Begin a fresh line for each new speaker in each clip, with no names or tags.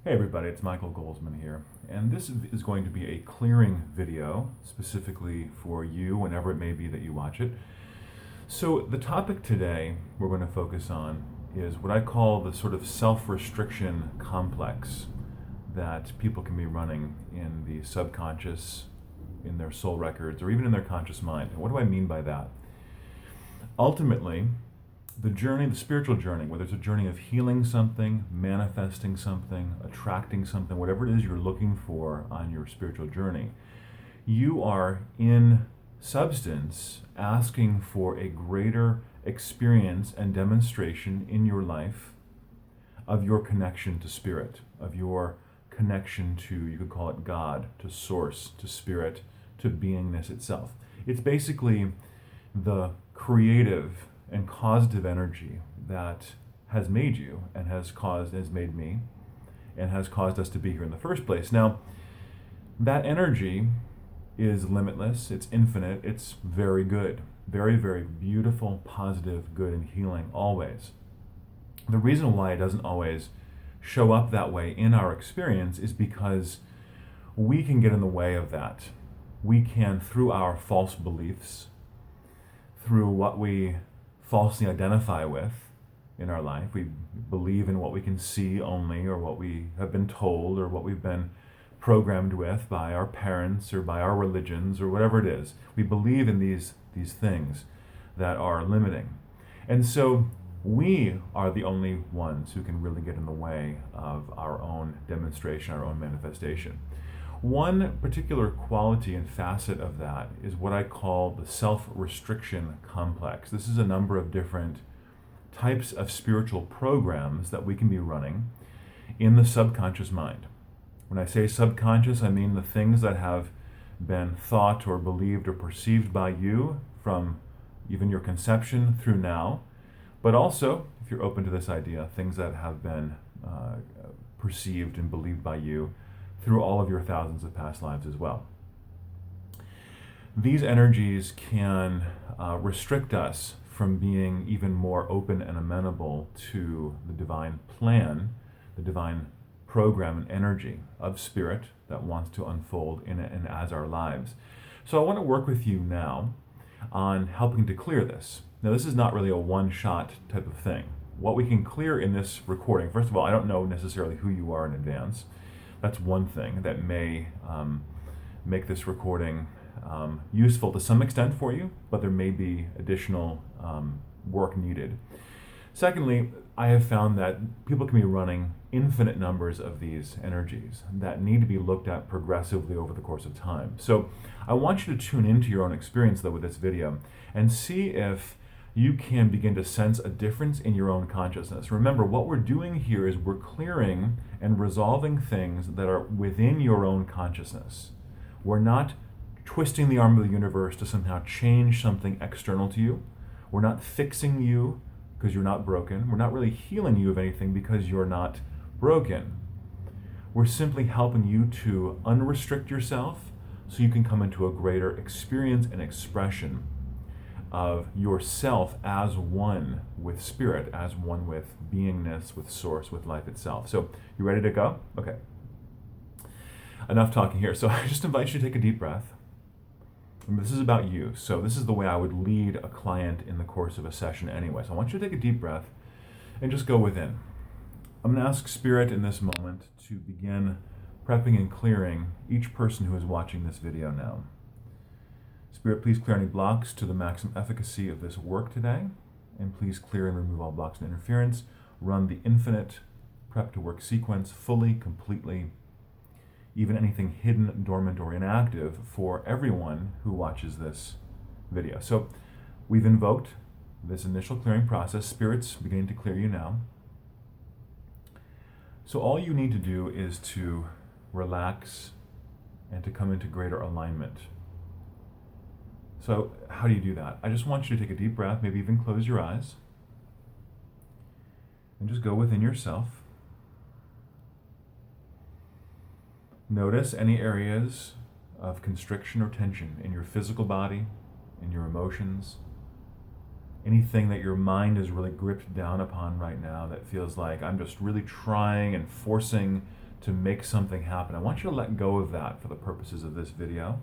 Hey everybody, it's Michael Golzmane here, and this is going to be a clearing video specifically for you whenever it may be that you watch it. So the topic today we're going to focus on is what I call the sort of self-restriction complex that people can be running in the subconscious, in their soul records, or even in their conscious mind. And what do I mean by that? Ultimately, the journey, the spiritual journey, whether it's a journey of healing something, manifesting something, attracting something, whatever it is you're looking for on your spiritual journey, you are in substance asking for a greater experience and demonstration in your life of your connection to spirit, of your connection to, you could call it God, to source, to spirit, to beingness itself. It's basically the creative and causative energy that has made you and has made me and has caused us to be here in the first place. Now, that energy is limitless, it's infinite, it's very good, very, very beautiful, positive, good, and healing always. The reason why it doesn't always show up that way in our experience is because we can get in the way of that. We can, through our false beliefs, through what we falsely identify with in our life. We believe in what we can see only, or what we have been told, or what we've been programmed with by our parents or by our religions or whatever it is. We believe in these things that are limiting. And so we are the only ones who can really get in the way of our own demonstration, our own manifestation. One particular quality and facet of that is what I call the self-restriction complex. This is a number of different types of spiritual programs that we can be running in the subconscious mind. When I say subconscious, I mean the things that have been thought or believed or perceived by you from even your conception through now, but also, if you're open to this idea, things that have been perceived and believed by you through all of your thousands of past lives as well. These energies can restrict us from being even more open and amenable to the divine plan, the divine program and energy of spirit that wants to unfold in and as our lives. So I want to work with you now on helping to clear this. Now, this is not really a one-shot type of thing. What we can clear in this recording, first of all, I don't know necessarily who you are in advance. That's one thing that may make this recording useful to some extent for you, but there may be additional work needed. Secondly, I have found that people can be running infinite numbers of these energies that need to be looked at progressively over the course of time. So I want you to tune into your own experience, though, with this video and see if you can begin to sense a difference in your own consciousness. Remember, what we're doing here is we're clearing and resolving things that are within your own consciousness. We're not twisting the arm of the universe to somehow change something external to you. We're not fixing you because you're not broken. We're not really healing you of anything because you're not broken. We're simply helping you to unrestrict yourself so you can come into a greater experience and expression of yourself as one with spirit, as one with beingness, with source, with life itself. So, you ready to go? Okay. Enough talking here. So I just invite you to take a deep breath. And this is about you. So this is the way I would lead a client in the course of a session anyway. So I want you to take a deep breath and just go within. I'm going to ask Spirit in this moment to begin prepping and clearing each person who is watching this video now. Spirit, please clear any blocks to the maximum efficacy of this work today, and please clear and remove all blocks and interference. Run the infinite prep to work sequence fully, completely, even anything hidden, dormant, or inactive for everyone who watches this video. So we've invoked this initial clearing process. Spirit's beginning to clear you now. So all you need to do is to relax and to come into greater alignment. So how do you do that? I just want you to take a deep breath, maybe even close your eyes, and just go within yourself. Notice any areas of constriction or tension in your physical body, in your emotions, anything that your mind is really gripped down upon right now that feels like I'm just really trying and forcing to make something happen. I want you to let go of that for the purposes of this video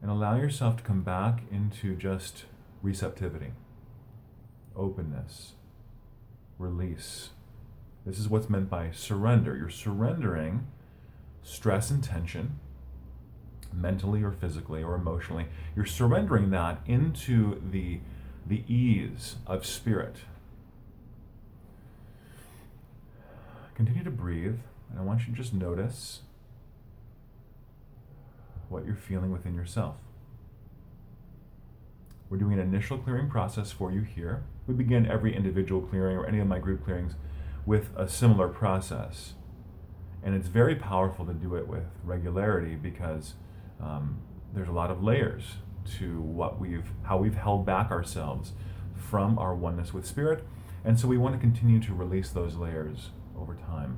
and allow yourself to come back into just receptivity, openness, release. This is what's meant by surrender. You're surrendering stress and tension, mentally or physically or emotionally. You're surrendering that into the ease of spirit. Continue to breathe, and I want you to just notice what you're feeling within yourself. We're doing an initial clearing process for you here. We begin every individual clearing or any of my group clearings with a similar process. And it's very powerful to do it with regularity because there's a lot of layers to how we've held back ourselves from our oneness with spirit. And so we want to continue to release those layers over time.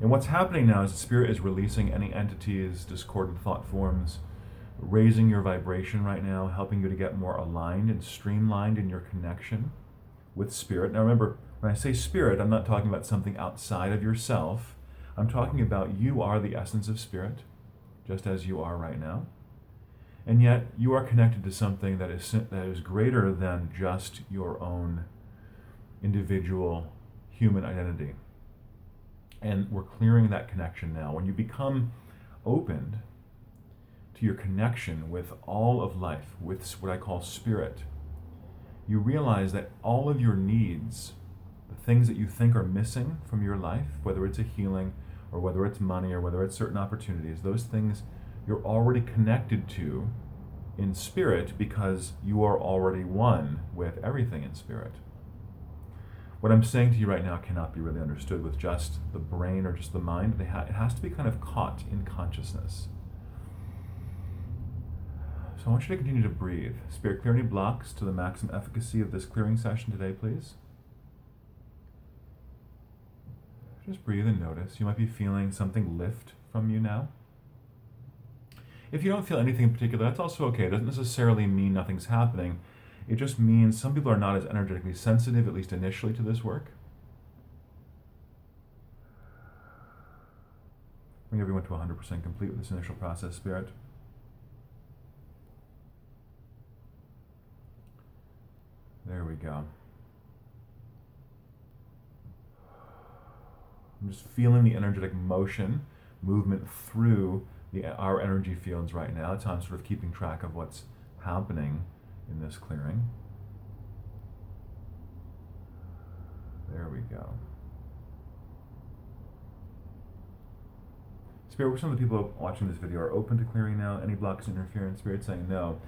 And what's happening now is the spirit is releasing any entities, discordant thought forms, raising your vibration right now, helping you to get more aligned and streamlined in your connection with spirit. Now remember, when I say spirit, I'm not talking about something outside of yourself. I'm talking about you are the essence of spirit, just as you are right now. And yet you are connected to something that is greater than just your own individual human identity. And we're clearing that connection now. When you become opened to your connection with all of life, with what I call spirit, you realize that all of your needs, the things that you think are missing from your life, whether it's a healing or whether it's money or whether it's certain opportunities, those things you're already connected to in spirit because you are already one with everything in spirit. What I'm saying to you right now cannot be really understood with just the brain or just the mind. It has to be kind of caught in consciousness. So I want you to continue to breathe. Spirit, clear any blocks to the maximum efficacy of this clearing session today, please. Just breathe and notice. You might be feeling something lift from you now. If you don't feel anything in particular, that's also okay. It doesn't necessarily mean nothing's happening. It just means some people are not as energetically sensitive, at least initially, to this work. Bring everyone to 100% complete with this initial process, Spirit. There we go. I'm just feeling the energetic movement through our energy fields right now. That's how I'm sort of keeping track of what's happening in this clearing. There we go. Spirit, some of the people watching this video are open to clearing now. Any blocks, interference? Spirit saying no.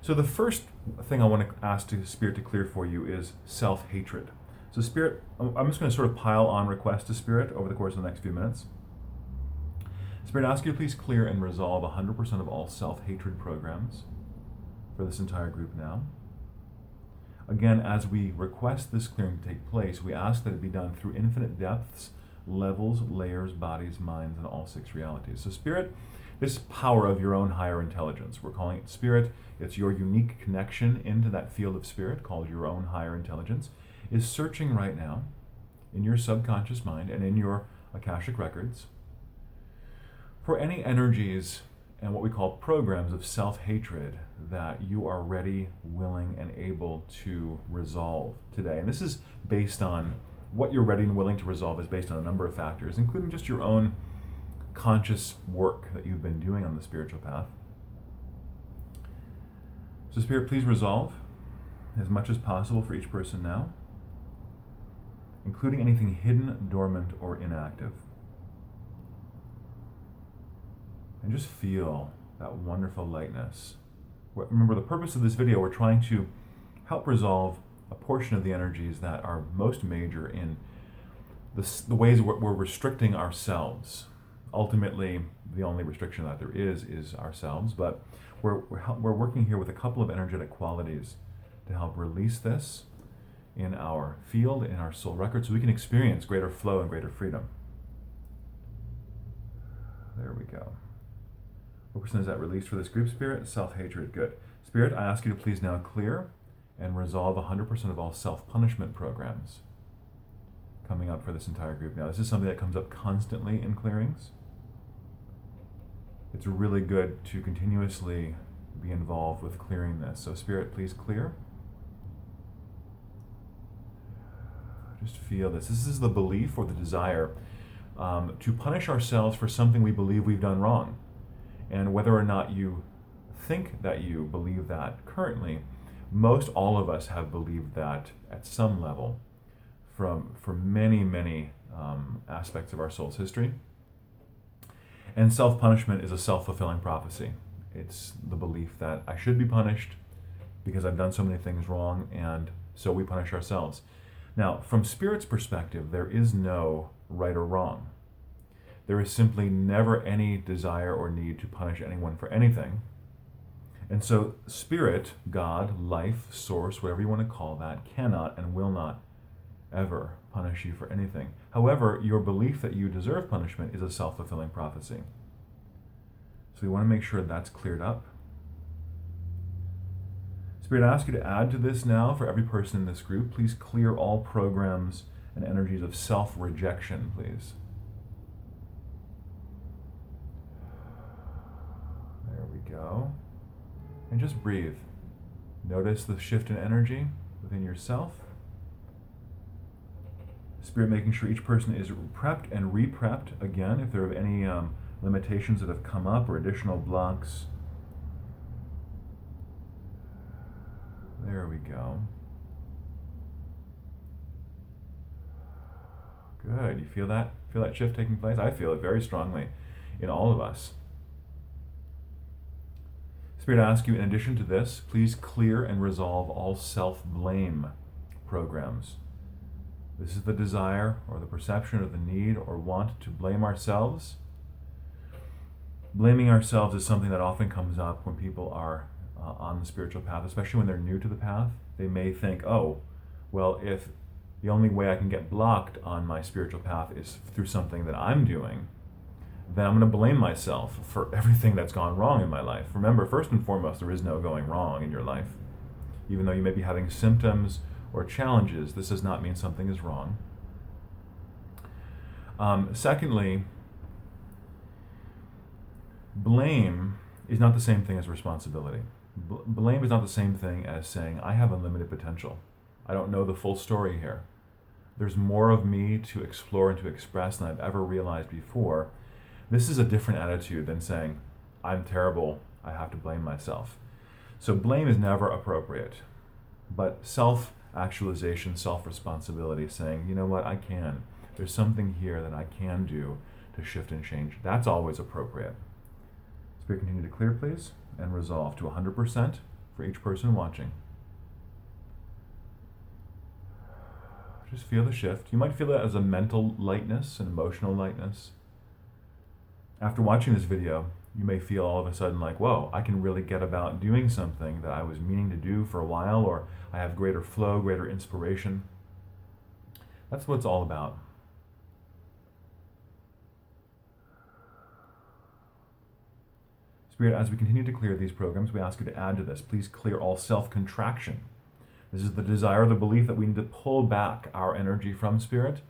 So the first thing I want to ask Spirit to clear for you is self-hatred. So Spirit, I'm just going to sort of pile on requests to Spirit over the course of the next few minutes. Spirit, I ask you to please clear and resolve 100% of all self-hatred programs for this entire group now. Again, as we request this clearing to take place, we ask that it be done through infinite depths, levels, layers, bodies, minds, and all six realities. So Spirit, this power of your own higher intelligence, we're calling it Spirit. It's your unique connection into that field of spirit called your own higher intelligence, is searching right now in your subconscious mind and in your Akashic records for any energies and what we call programs of self-hatred that you are ready, willing, and able to resolve today. And this is based on what you're ready and willing to resolve is based on a number of factors, including just your own conscious work that you've been doing on the spiritual path. So Spirit, please resolve as much as possible for each person now, including anything hidden, dormant, or inactive. And just feel that wonderful lightness. Remember, the purpose of this video, we're trying to help resolve a portion of the energies that are most major in the ways we're restricting ourselves. Ultimately, the only restriction that there is ourselves, but we're working here with a couple of energetic qualities to help release this in our field, in our soul record, so we can experience greater flow and greater freedom. There we go. What percent is that released for this group, Spirit? Self-hatred, good. Spirit, I ask you to please now clear and resolve 100% of all self-punishment programs coming up for this entire group now. This is something that comes up constantly in clearings. It's really good to continuously be involved with clearing this. So Spirit, please clear. Just feel this. This is the belief or the desire to punish ourselves for something we believe we've done wrong. And whether or not you think that you believe that currently, most all of us have believed that at some level for many, many aspects of our soul's history. And self-punishment is a self-fulfilling prophecy. It's the belief that I should be punished because I've done so many things wrong, and so we punish ourselves. Now, from Spirit's perspective, there is no right or wrong. There is simply never any desire or need to punish anyone for anything. And so Spirit, God, life, source, whatever you want to call that, cannot and will not ever punish you for anything. However, your belief that you deserve punishment is a self-fulfilling prophecy. So we want to make sure that's cleared up. Spirit, I ask you to add to this now for every person in this group. Please clear all programs and energies of self-rejection, please. There we go. And just breathe. Notice the shift in energy within yourself. Spirit, making sure each person is prepped and re-prepped again if there are any limitations that have come up or additional blocks. There we go. Good. You feel that? Feel that shift taking place? I feel it very strongly in all of us. Spirit, I ask you, in addition to this, please clear and resolve all self-blame programs. This is the desire or the perception or the need or want to blame ourselves. Blaming ourselves is something that often comes up when people are on the spiritual path, especially when they're new to the path. They may think, oh, well, if the only way I can get blocked on my spiritual path is through something that I'm doing, then I'm going to blame myself for everything that's gone wrong in my life. Remember, first and foremost, there is no going wrong in your life. Even though you may be having symptoms or challenges, this does not mean something is wrong. Secondly, blame is not the same thing as responsibility. Blame is not the same thing as saying, I have unlimited potential. I don't know the full story here. There's more of me to explore and to express than I've ever realized before. This is a different attitude than saying, I'm terrible, I have to blame myself. So blame is never appropriate. But self-actualization, self-responsibility, saying, you know what, I can. There's something here that I can do to shift and change. That's always appropriate. Spirit, continue to clear, please, and resolve to 100% for each person watching. Just feel the shift. You might feel it as a mental lightness, an emotional lightness. After watching this video, you may feel all of a sudden like, whoa, I can really get about doing something that I was meaning to do for a while, or I have greater flow, greater inspiration. That's what it's all about. Spirit, as we continue to clear these programs, we ask you to add to this. Please clear all self-contraction. This is the desire, the belief that we need to pull back our energy from Spirit,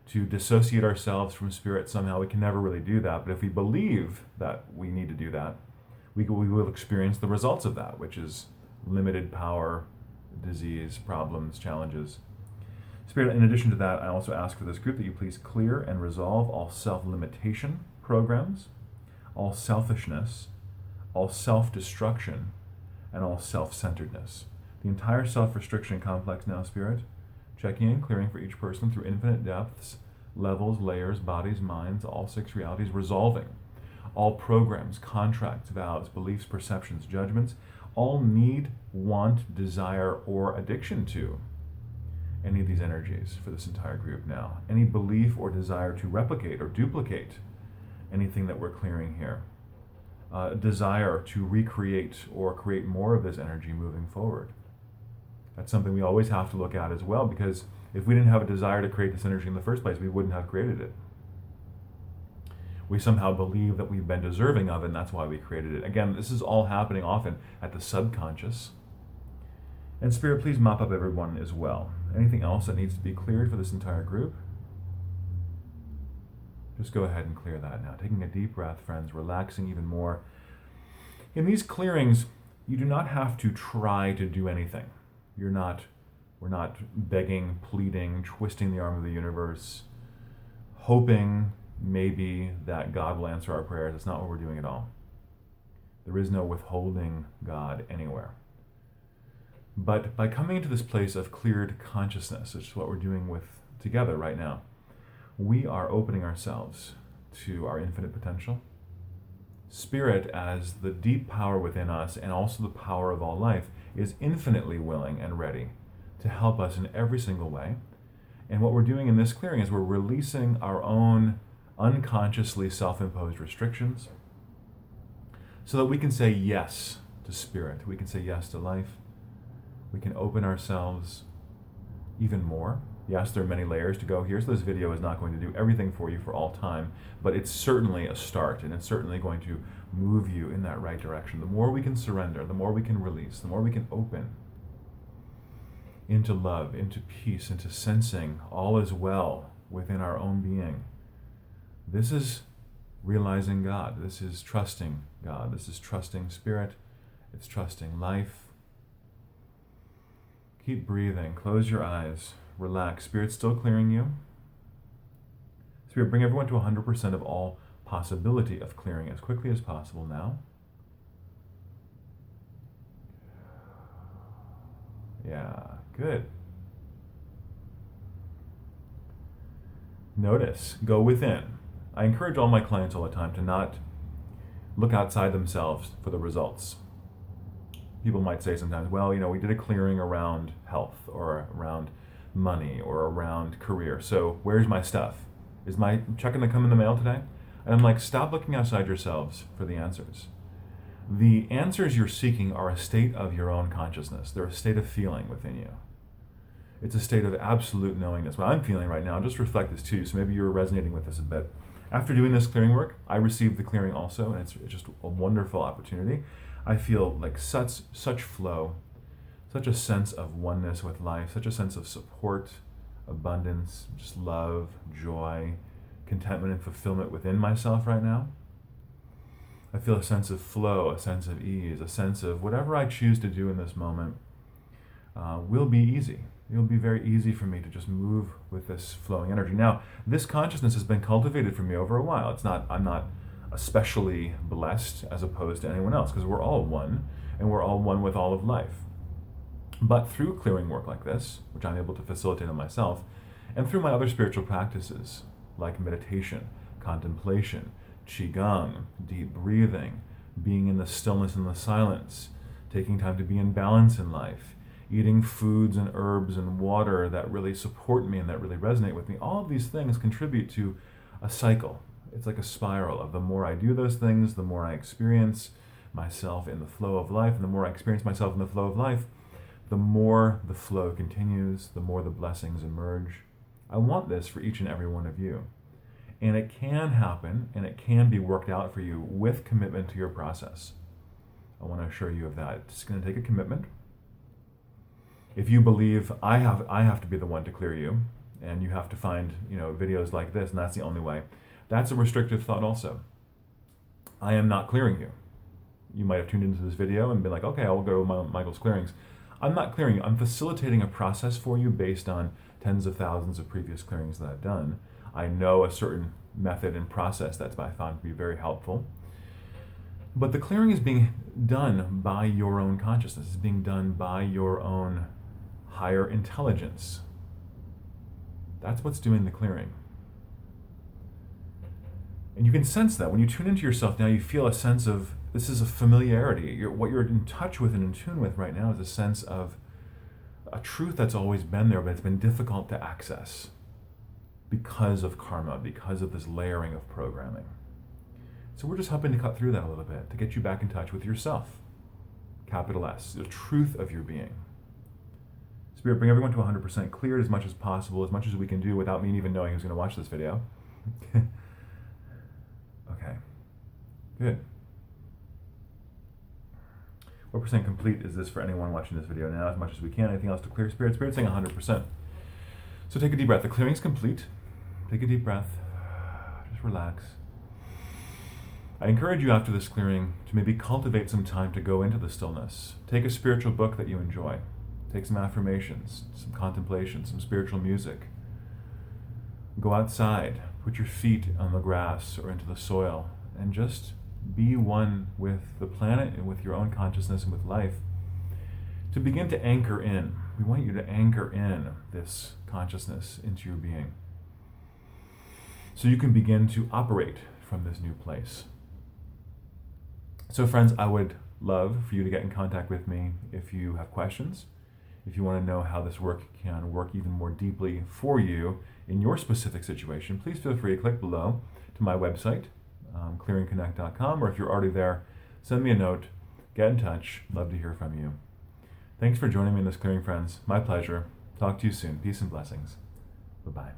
to dissociate ourselves from Spirit somehow. We can never really do that, but if we believe that we need to do that, we will experience the results of that, which is limited power, disease, problems, challenges. Spirit, in addition to that, I also ask for this group that you please clear and resolve all self-limitation programs, all selfishness, all self-destruction, and all self-centeredness. The entire self-restriction complex now, Spirit, checking in, clearing for each person through infinite depths, levels, layers, bodies, minds, all six realities, resolving all programs, contracts, vows, beliefs, perceptions, judgments, all need, want, desire, or addiction to any of these energies for this entire group now. Any belief or desire to replicate or duplicate anything that we're clearing here. Desire to recreate or create more of this energy moving forward. That's something we always have to look at as well, because if we didn't have a desire to create this energy in the first place, we wouldn't have created it. We somehow believe that we've been deserving of it, and that's why we created it. Again, this is all happening often at the subconscious. And Spirit, please mop up everyone as well. Anything else that needs to be cleared for this entire group? Just go ahead and clear that now. Taking a deep breath, friends, relaxing even more. In these clearings, you do not have to try to do anything. We're not begging, pleading, twisting the arm of the universe, hoping maybe that God will answer our prayers. That's not what we're doing at all. There is no withholding God anywhere. But by coming into this place of cleared consciousness, which is what we're doing together right now, we are opening ourselves to our infinite potential. Spirit, as the deep power within us and also the power of all life, is infinitely willing and ready to help us in every single way. And what we're doing in this clearing is we're releasing our own unconsciously self-imposed restrictions so that we can say yes to Spirit. We can say yes to life. We can open ourselves even more. Yes, there are many layers to go here, so this video is not going to do everything for you for all time, but it's certainly a start, and it's certainly going to move you in that right direction. The more we can surrender, the more we can release, the more we can open into love, into peace, into sensing all is well within our own being. This is realizing God. This is trusting God. This is trusting Spirit. It's trusting life. Keep breathing. Close your eyes. Relax. Spirit's still clearing you. Spirit, bring everyone to 100% of all possibility of clearing as quickly as possible now. Yeah, good. Notice, go within. I encourage all my clients all the time to not look outside themselves for the results. People might say sometimes, well, we did a clearing around health or around money or around career. So where's my stuff? Is my check going to come in the mail today? And I'm like, stop looking outside yourselves for the answers. The answers you're seeking are a state of your own consciousness. They're a state of feeling within you. It's a state of absolute knowingness. What I'm feeling right now, just reflect this too, so maybe you're resonating with this a bit. After doing this clearing work, I received the clearing also, and it's just a wonderful opportunity. I feel like such flow, such a sense of oneness with life, such a sense of support, abundance, just love, joy, contentment, and fulfillment within myself right now. I feel a sense of flow, a sense of ease, a sense of whatever I choose to do in this moment will be easy. It'll be very easy for me to just move with this flowing energy. Now, this consciousness has been cultivated for me over a while. I'm not especially blessed as opposed to anyone else, because we're all one, and we're all one with all of life. But through clearing work like this, which I'm able to facilitate on myself, and through my other spiritual practices, like meditation, contemplation, qigong, deep breathing, being in the stillness and the silence, taking time to be in balance in life, eating foods and herbs and water that really support me and that really resonate with me, all of these things contribute to a cycle. It's like a spiral of the more I do those things, the more I experience myself in the flow of life, and the more I experience myself in the flow of life, the more the flow continues, the more the blessings emerge. I want this for each and every one of you. And it can happen, and it can be worked out for you with commitment to your process. I want to assure you of that. It's going to take a commitment. If you believe I have to be the one to clear you, and you have to find videos like this, and that's the only way, that's a restrictive thought also. I am not clearing you. You might have tuned into this video and been like, okay, I'll go to Michael's clearings. I'm not clearing you. I'm facilitating a process for you based on tens of thousands of previous clearings that I've done. I know a certain method and process that's I found to be very helpful. But the clearing is being done by your own consciousness. It's being done by your own higher intelligence. That's what's doing the clearing. And you can sense that. When you tune into yourself now, you feel a sense of, this is a familiarity. What you're in touch with and in tune with right now is a sense of a truth that's always been there, but it's been difficult to access because of karma, because of this layering of programming. So we're just helping to cut through that a little bit, to get you back in touch with yourself. Capital S, the truth of your being. Spirit, bring everyone to 100% cleared as much as possible, as much as we can do without me even knowing who's going to watch this video. Okay, good. What percent complete is this for anyone watching this video now? As much as we can. Anything else to clear? Spirit? Spirit's saying 100%. So take a deep breath. The clearing's complete. Take a deep breath. Just Just relax. I encourage you after this clearing to maybe cultivate some time to go into the stillness. Take a spiritual book that you enjoy. Take some affirmations, some contemplation, some spiritual music. Go outside, put your feet on the grass or into the soil, and just be one with the planet and with your own consciousness and with life. To begin to anchor in. We want you to anchor in this consciousness into your being, so you can begin to operate from this new place. So friends, I would love for you to get in contact with me if you have questions, if you want to know how this work can work even more deeply for you in your specific situation. Please feel free to click below to my website, clearingconnect.com, or if you're already there, send me a note, get in touch. Love to hear from you. Thanks for joining me in this clearing, friends. My pleasure. Talk to you soon. Peace and blessings. Bye-bye.